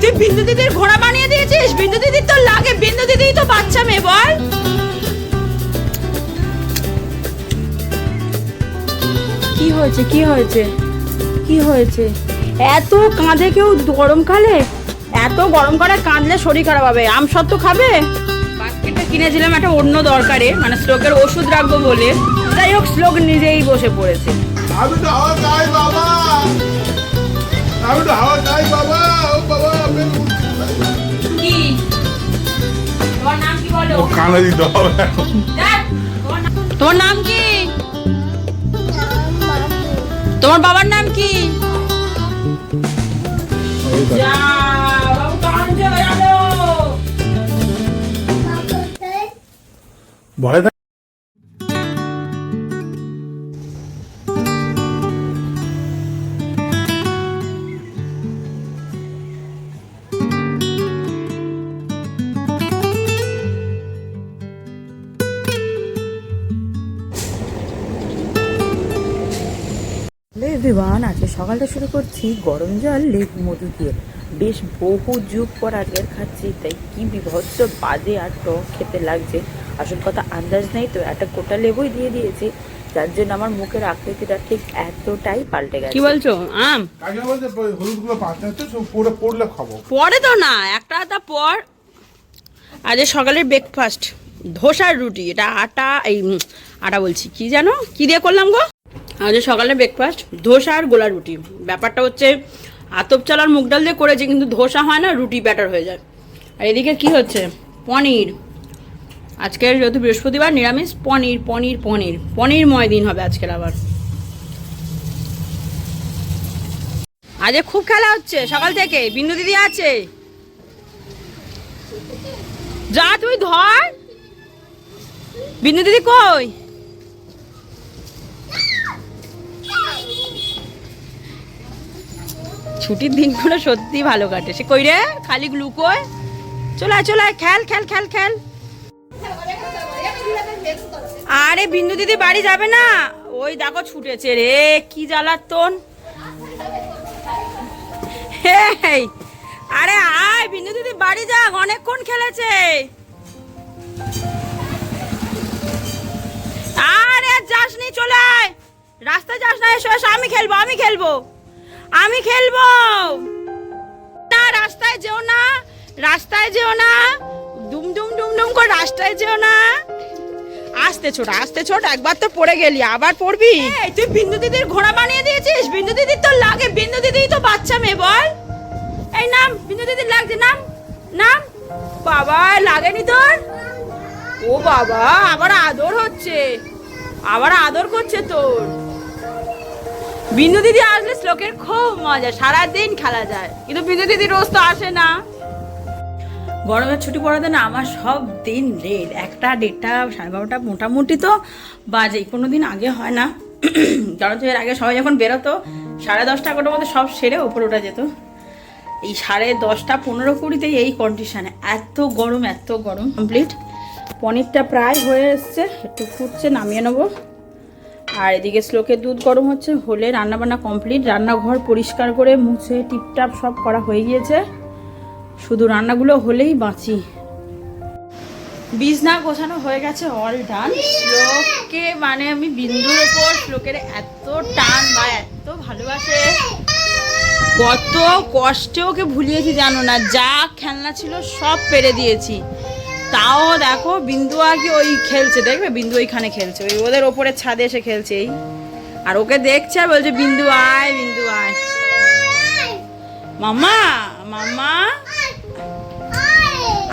তুই বিন্দু দিদির ঘোড়া বানিয়ে দিয়েছিস। বিন্দু দিদির তো লাগে, বিন্দু দিদি তো বাচ্চা মেয়ে, বল। কি হয়েছে কি হয়েছে কি হয়েছে? এত কাঁদে কেউ গরমকালে? এত গরমকালে কাঁদলে শরীর খারাপ হবে। আমসত্ত্ব খাবে? বাস্কেটটা কিনেছিলাম একটা অন্য দরকারে, মানে শ্লোকের ওষুধ রাখবো বলে। যাই হোক, শ্লোক নিজেই বসে পড়েছে। আমি তো হাওয়া চাই বাবা, আমি তো হাওয়া চাই বাবা। ও বাবা, কি তোমার নাম কি বলো? ও কানে দিতে হবে এখন। তোমার নাম কি? তোমার বাবার নাম কি? যা বাবু কাঁদছে গেল। ভয় থাকে। এভরিওয়ান, আজকে সকালটা শুরু করছি গরম জল লেবু মধু দিয়ে। বেশ বহু যুগ পর আজকে খাচ্ছি, তাই কি বিভৎস বাজে আর টক খেতে লাগছে। আসল কথা আন্দাজ নেই তো, একটা গোটা লেবুই দিয়ে দিয়েছে, যার জন্য আমার মুখের আকৃতিটা ঠিক এতটাই পাল্টে গেছে। কি বলছো? আম কাকে বলছে হলুদগুলো পাঁচটা হচ্ছে, সব পরে পড়লে খাবো। পরে তো না, একটা আধা পর। আজ সকালের ব্রেকফাস্ট ধোসার রুটি। এটা আটা, এই আটা বলছি, কি জানো কি দিয়ে করলাম গো? আজ সকালের ব্রেকফাস্ট ধোসা আর গোলা রুটি। ব্যাপারটা হচ্ছে আতপ চাল আর মুগ ডাল দিয়ে করেছে, কিন্তু ধোসা হয় না, রুটি ব্যাটার হয়ে যায়। আর এদিকে কি হচ্ছে? পনির। আজকের যেহেতু বৃহস্পতিবার, নিরামিষ। পনির পনির পনির পনিরময় দিন হবে আজকের আবার। আজ খুব খেলা হচ্ছে সকাল থেকে। বিন্দু দিদি আছে, যা তুই ধর। বিন্দু দিদি কই? ছুটির দিনগুলো সত্যি ভালো কাটে। সে কই রে? খালি গ্লুকোয়। চলে চলে, খেল খেল খেল খেল। আরে বিন্দু দিদি বাড়ি যাবে না, ওই দেখো ছুটেছে রে, কি জ্বালাতন। হেই, আরে আয়, বিন্দু দিদি বাড়ি যাক, অনেকক্ষণ খেলেছে। আরে যাস নি, চলে আয়। রাস্তায় যাস না, এসো এসো, আমি খেলবো আমি খেলবো আমি খেলবো। না রাস্তায় যেও না, রাস্তায় যেও না, দুম দুম দুম দুম করে রাস্তায় যেও না। আস্তে ছোট আস্তে ছোট, একবার তো পড়ে গেলি, আবার পড়বি। তুই বিন্দু দিদির ঘোড়া বানিয়ে দিয়েছিস। বিন্দু দিদির তো লাগে, বিন্দু দিদি তো বাচ্চা মেয়ে, বল। এই নাম, বিন্দু দিদির লাগছে, নাম নাম। বাবা লাগেনি তোর? ও বাবা, আবার আদর হচ্ছে, আবার আদর করছে তোর। বিন্দু দিদি আসলে শ্লোকের খুব মজা, সারাদিন খেলা যায়, কিন্তু বিন্দু দিদি রোজ তো আসে না। গরমের ছুটি পড়াতে না আমার সব দিন লেট, 1টা 1:30 12:30 মোটামুটি তো বাজেই। কোনো দিন আগে হয় না, কারণ এর আগে সবাই যখন বেরোতো 10:30 11টার মধ্যে সব সেরে ওপরে ওঠা যেত। এই 10:30 15 20তেই এই কন্ডিশনে, এত গরম এত গরম। কমপ্লিট, পনিরটা প্রায় হয়ে এসছে, একটু ফুটছে, নামিয়ে নেবো। আর এদিকে শ্লোকের দুধ গরম হচ্ছে, হলে রান্নাবান্না কমপ্লিট। রান্নাঘর পরিষ্কার করে মুছে টিপটাপ সব করা হয়ে গিয়েছে, শুধু রান্নাগুলো হলেই বাঁচি। বিছনা গোছানো হয়ে গেছে, অল ডান। শ্লোককে মানে আমি বিন্দুর ওপর শ্লোকের এত টান বা এত ভালোবাসে, কত কষ্টে ওকে ভুলিয়েছি জানো না। যা খেলনা ছিল সব পেরে দিয়েছি, তাও দেখো বিন্দু আগে ওই খেলছে, দেখবে বিন্দু ওইখানে খেলছে, ওই ওদের ওপরে ছাদে এসে খেলছে। এই আর ওকে দেখছে আর বলছে বিন্দু আয় বিন্দু আয়। মামা মামা,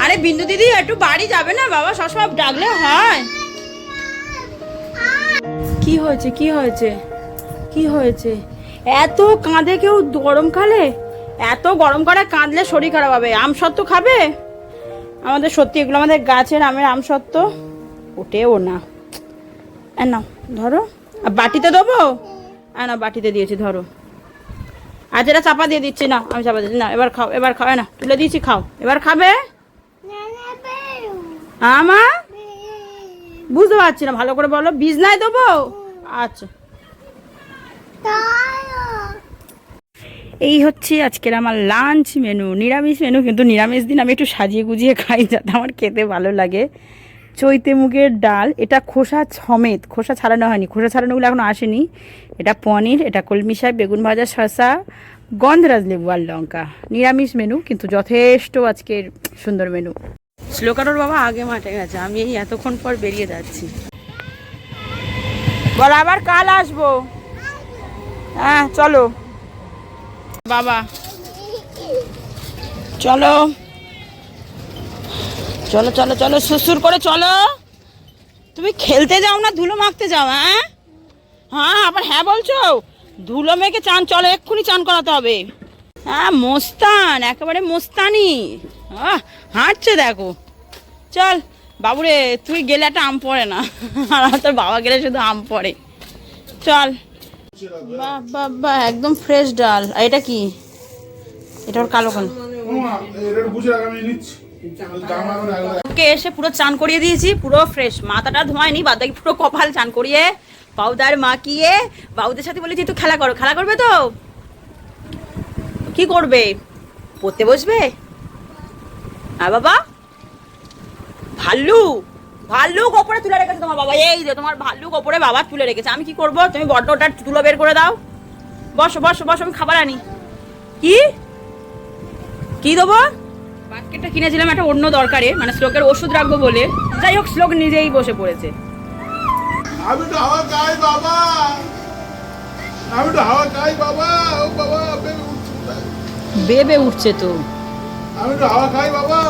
আরে বিন্দু দিদি একটু বাড়ি যাবে না বাবা? সবসময় ডাকলে হয়? কি হয়েছে কি হয়েছে কি হয়েছে? এত কাঁদে কেউ গরমকালে? এত গরমকালে কাঁদলে শরীর খারাপ হবে। আমসত্ত্ব খাবে? আমাদের সত্যি এগুলো আমাদের গাছের আমের আমসত্ত্ব, ওঠেও না। নাও ধরো, আর বাটিতে দেবো? না বাটিতে দিয়েছি, ধরো। আজ এটা চাপা দিয়ে দিচ্ছি, না আমি চাপা দিচ্ছি না। এবার খাও, এবার খাও, না তুলে দিয়েছি, খাও, এবার খাবে। আমা বুঝতে পারছি না, ভালো করে বলো। বিছনায় দেবো? আচ্ছা। এই হচ্ছে আজকের আমার লাঞ্চ মেনু, নিরামিষ মেনু, কিন্তু নিরামিষ দিন আমি একটু সাজিয়ে গুজিয়ে খাই যাতে আমার খেতে ভালো লাগে। চৈতে মুগের ডাল, এটা খোসা সমেত, খোসা ছাড়ানো হয়নি, খোসা ছাড়ানোগুলো এখনও আসেনি। এটা পনির, এটা কলমি শাক, বেগুন ভাজা, শসা, গন্ধরাজ লেবু আর লঙ্কা। নিরামিষ মেনু কিন্তু যথেষ্ট আজকের সুন্দর মেনু। শ্লোকানোর বাবা আগে মাঠে গেছে, আমি এই এতক্ষণ পর বেরিয়ে যাচ্ছি। বল আবার কাল আসবো। হ্যাঁ চলো বাবা, চলো চলো চলো চলো, সুসুর করে চলো। তুমি খেলতে যাও না ধুলো মাখতে যাও? হ্যাঁ হ্যাঁ, আবার হ্যাঁ বলছো? ধুলো মেখে চান, চলো এক্ষুনি চান করাতে হবে। হ্যাঁ মোস্তান, একেবারে মোস্তানি। হাঁটছে দেখো। চল বাবুরে, তুই গেলে একটা আম পড়ে না, আর তোর বাবা গেলে শুধু আম পড়ে। চল। বাহ বাহ বাহ, একদম ফ্রেশ ডাল। আর এটা কি? এটা ওর কালো কালো। ওকে এসে পুরো চান করিয়ে দিয়েছি, পুরো ফ্রেশ, মাথাটা ধোয়ায়নি, বাদ বাকি পুরো কপাল চান করিয়ে পাউডার মাখিয়ে বাবুদের সাথে বলেছি একটু খেলা করো। খেলা করবে তো? কি করবে? পড়তে বসবে? আর বাবা ভাল্লুক, ভাল্লুক ওপরে তুলে রেখেছে তোমার বাবা। এই যে তোমার ভাল্লুক ওপরে বাবা তুলে রেখেছে। আমি কি করব? তুমি বড্ড ওটা তুলো বের করে দাও। বসো বসো বসো, আমি খাবার আনি। কি কি দেবো? বাস্কেটটা কিনেছিলাম একটা অন্য দরকারে, মানে শ্লোকের ওষুধ রাখবো বলে। যাই হোক, শ্লোক নিজেই বসে পড়েছে। আমি তো হাওয়া চাই বাবা, আমি তো হাওয়া চাই বাবা। ও বাবা, বেবে উঠছে তো। আমি তো হাওয়া খাই বাবা।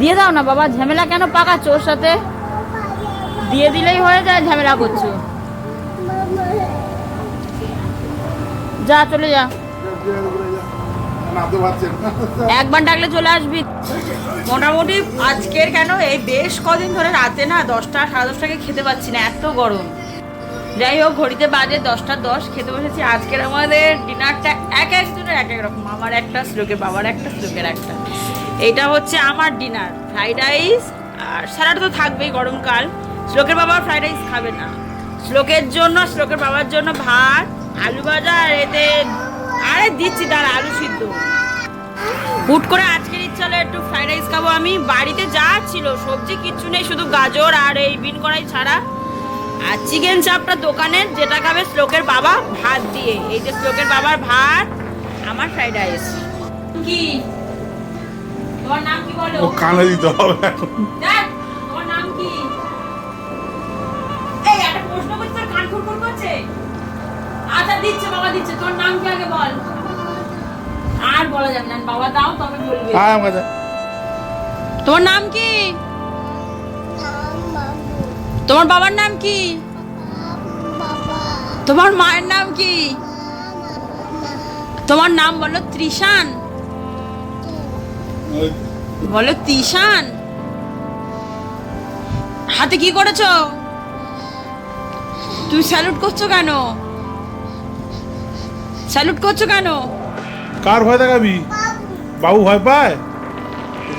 দিয়ে দাও না বাবা, ঝামেলা কেন পাকাচ্ছ ওর সাথে? দিয়ে দিলেই হয়ে যায়, ঝামেলা করছো। যা চলে যা, নামতে পারছেন না। একবার ডাকলে চলে আসবি। মোটামুটি আজকের কেন এই বেশ কদিন ধরে রাতে না 10টা সাড়ে 10টাকে খেতে পাচ্ছি না, এত গরম। যাই হোক, ঘড়িতে বাজে 10টা 10, খেতে বসেছি। আজকের আমাদের ডিনারটা এক একজনের এক এক রকম, আমার একটা, শ্লোকের বাবার একটা, শ্লোকের একটা। এইটা হচ্ছে আমার ডিনার, ফ্রাইড রাইস আর স্যালাড তো থাকবেই, গরমকাল। শ্লোকের বাবা ফ্রাইড রাইস খাবে না, শ্লোকের জন্য, শ্লোকের বাবার জন্য ভাত, আলু ভাজা, আর এতে আরে দিচ্ছি দাঁড়া, আলু সিদ্ধ। হুট করে আজকের ইচ্ছা হলো একটু ফ্রাইড রাইস খাবো। আমি বাড়িতে যা ছিল সবজি কিচ্ছু নেই, শুধু গাজর আর এই বিন কড়াই ছাড়া। আর চিকেন চাপটা দোকানের, যেটা খাবে শ্লোকের বাবা ভাত দিয়ে। এই যে শ্লোকের বাবার ভাত, আমার ফ্রাইড রাইস। কি তোমার নাম কি বলো? ও কানে দিতে হবে। দেখ তোমার নাম কি? এই একটা প্রশ্ন করছে, তোর কান খুরখুর করছে। আচ্ছা দিচ্ছে বাবা, দিচ্ছে। তোর নাম কি আগে বল। আর বলা যাবে না, বাবা দাও তবে বলবে। হ্যাঁ আমাকে। তোমার নাম কি? তোমার বাবার নাম কি? তোমার মায়ের নাম কি? তোমার নাম বলো। ত্রিশান বলো, ত্রিশান। হাতে কি করেছো? তুমি স্যালুট করছো কেন? স্যালুট করছো কেন? কার ভয় দেখাবি? বাবু ভয় পায়?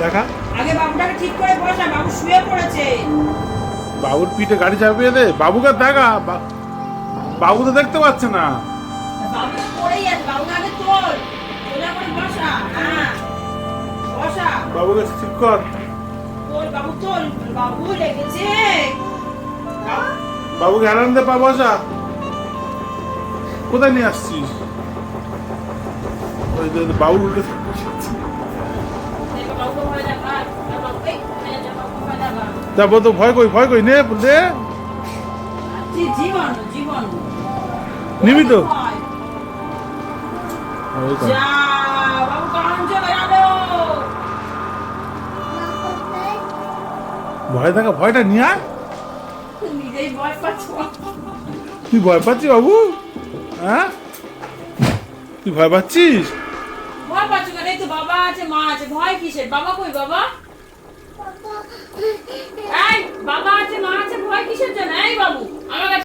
দেখা, আগে বাবুটাকে ঠিক করে বসা, বাবু শুয়ে পড়েছে। বাবুর পিঠে গাড়ি চাপিয়ে দে। বাবুকে দেখা, বাবু তো দেখতে পাচ্ছে না। বাবু পড়েই আছে, বাবুকে আগে তোল, সোজা করে বসা। হ্যাঁ বসা, বাবুকে ঠিক কর। তোল বাবু, তোল। বাবু লেগেছে। বাবুকে আনন্দে পা বসা। কোথায় নিয়ে আসছিস? ওই যে বাবু উল্টে যাবো তো। ভয় কই, ভয় কই, নে দে। জীবন জীবন নিবি তো? যা বাবু কাঁদছে, বেরালো। ভয় দেখা, ভয়টা নিয়ে আয়। নিজেই ভয় পাচ্ছ। তুই ভয় পাচ্ছিস বাবু? হ্যাঁ তুই ভয় পাচ্ছিস? ভয় পাচ্ছ কেন? এই তো বাবা আছে, মা আছে, ভয় কিসের? বাবা কই বাবা? এই বাবা আছে, মা আছে, ভয় কিসের জন্য? এই বাবু আমার কাছে